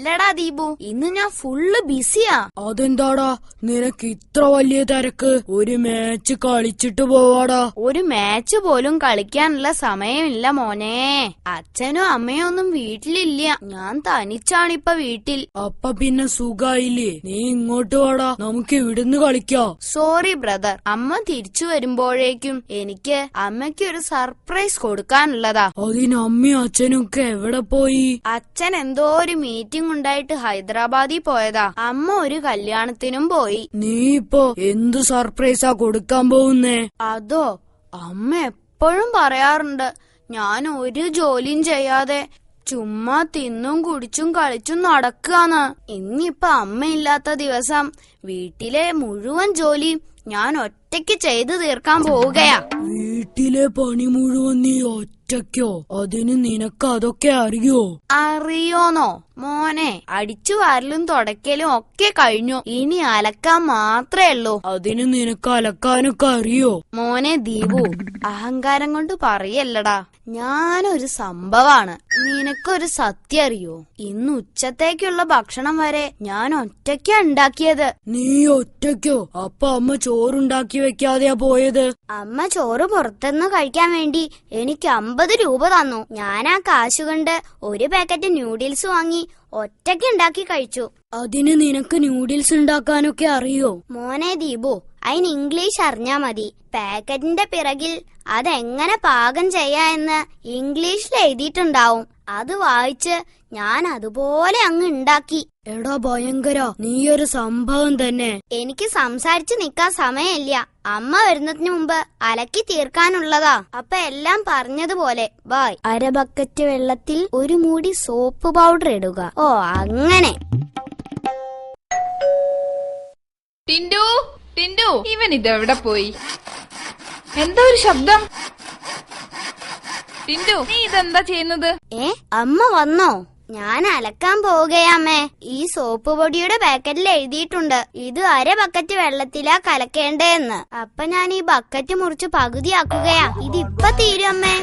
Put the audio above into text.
ഇല്ലടാ ദീപു, ഇന്ന് ഞാൻ ഫുള്ള് ബിസിയാ. അതെന്താടാ നിനക്ക് ഇത്ര വലിയ തിരക്ക്? ഒരു മാച്ച് കളിച്ചിട്ട് പോവാടാ. ഒരു മാച്ച് പോലും കളിക്കാനുള്ള സമയമില്ല മോനെ. അച്ഛനും അമ്മയും ഒന്നും വീട്ടിലില്ല. ഞാൻ തനിച്ചാണിപ്പ വീട്ടിൽ. അപ്പ പിന്നെ സുഖായില്ലേ? നീ ഇങ്ങോട്ട് വാടാ, നമുക്ക് ഇവിടുന്ന് കളിക്കാം. സോറി ബ്രദർ, അമ്മ തിരിച്ചു വരുമ്പോഴേക്കും എനിക്ക് അമ്മയ്ക്ക് ഒരു സർപ്രൈസ് കൊടുക്കാനുള്ളതാ. അതിന് അമ്മയും അച്ഛനും ഒക്കെ എവിടെ പോയി? അച്ഛൻ എന്തോ ഒരു മീറ്റിംഗ് ഉണ്ടായിട്ട് ഹൈദരാബാദിൽ പോയതാ. അമ്മ ഒരു കല്യാണത്തിനും പോയി. നീ ഇപ്പൊ എന്ത് സർപ്രൈസാ കൊടുക്കാൻ പോകുന്നേ? അതോ, അമ്മ എപ്പോഴും പറയാറുണ്ട് ഞാൻ ഒരു ജോലിയും ചെയ്യാതെ ചുമ്മാ തിന്നും കുടിച്ചും കളിച്ചും നടക്കാന്ന്. ഇന്നിപ്പൊ അമ്മയില്ലാത്ത ദിവസം വീട്ടിലെ മുഴുവൻ ജോലിയും ഞാൻ ഒറ്റയ്ക്ക് ചെയ്തു തീർക്കാൻ പോവുകയാ. വീട്ടിലെ പണി മുഴുവൻ നീ ഒറ്റയ്ക്കോ? അതിന് നിനക്ക് അതൊക്കെ അറിയോ? അറിയോന്നോ മോനെ, അടിച്ചു വാരലും തുടക്കലും ഒക്കെ കഴിഞ്ഞു. ഇനി അലക്കാൻ മാത്രമേ ഉള്ളൂ. അതിന് നിനക്ക് അലക്കാനൊക്കെ അറിയോ? മോനെ ദീപു, അഹങ്കാരം കൊണ്ട് പറയല്ലടാ, ഞാനൊരു സംഭവാണ്. നിനക്കൊരു സത്യം അറിയോ? ഇന്ന് ഉച്ചത്തേക്കുള്ള ഭക്ഷണം വരെ ഞാൻ ഒറ്റയ്ക്കാ ഉണ്ടാക്കിയത്. നീ ഒറ്റയ്ക്കോ? അപ്പൊ അമ്മ ചോറുണ്ടാക്കി വെക്കാതെയാ പോയത്? അമ്മ ചോറ് പുറത്തുനിന്ന് കഴിക്കാൻ വേണ്ടി എനിക്ക് 50 രൂപ തന്നു. ഞാൻ ആ കാശുകൊണ്ട് ഒരു പാക്കറ്റ് ന്യൂഡിൽസ് വാങ്ങി ഒറ്റയ്ക്ക് ഉണ്ടാക്കി കഴിച്ചു. അതിന് നിനക്ക് ന്യൂഡിൽസ് ഉണ്ടാക്കാനൊക്കെ അറിയോ? മോനെ ദീപു, അതിന് ഇംഗ്ലീഷ് അറിഞ്ഞാ മതി. പാക്കറ്റിന്റെ പിറകിൽ അതെങ്ങനെ പാകം ചെയ്യാ എന്ന് ഇംഗ്ലീഷിൽ എഴുതിയിട്ടുണ്ടാവും. അത് വായിച്ച് ഞാൻ അതുപോലെ അങ്ങ് ഉണ്ടാക്കി. എടാ ഭയങ്കര, നീയൊരു സംഭവം തന്നെ. എനിക്ക് സംസാരിച്ചു നിക്കാൻ സമയമില്ല. അമ്മ വരുന്നതിന് മുമ്പ് അലക്കി തീർക്കാനുള്ളതാ. അപ്പൊ എല്ലാം പറഞ്ഞതുപോലെ ബൈ. 1/2 ബക്കറ്റ് വെള്ളത്തിൽ 1 മൂടി സോപ്പ് പൗഡർ ഇടുക. ഓ അങ്ങനെ. ടിൻഡു, ടിൻഡു, ഇവൻ ഇതെവിടെ പോയി? എന്താ ഒരു ശബ്ദം? ടിൻഡു, നീ ഇതെന്താ ചെയ്യുന്നത്? അമ്മ വന്നോ? ഞാൻ അലക്കാൻ പോവുകയാമ്മേ. ഈ സോപ്പ് പൊടിയുടെ പാക്കറ്റിൽ എഴുതിയിട്ടുണ്ട് ഇത് 1/2 ബക്കറ്റ് വെള്ളത്തിലാ കലക്കേണ്ടതെന്ന്. അപ്പൊ ഞാൻ ഈ ബക്കറ്റ് മുറിച്ച് പകുതിയാക്കുകയാ. ഇതിപ്പൊ തീരും അമ്മേ.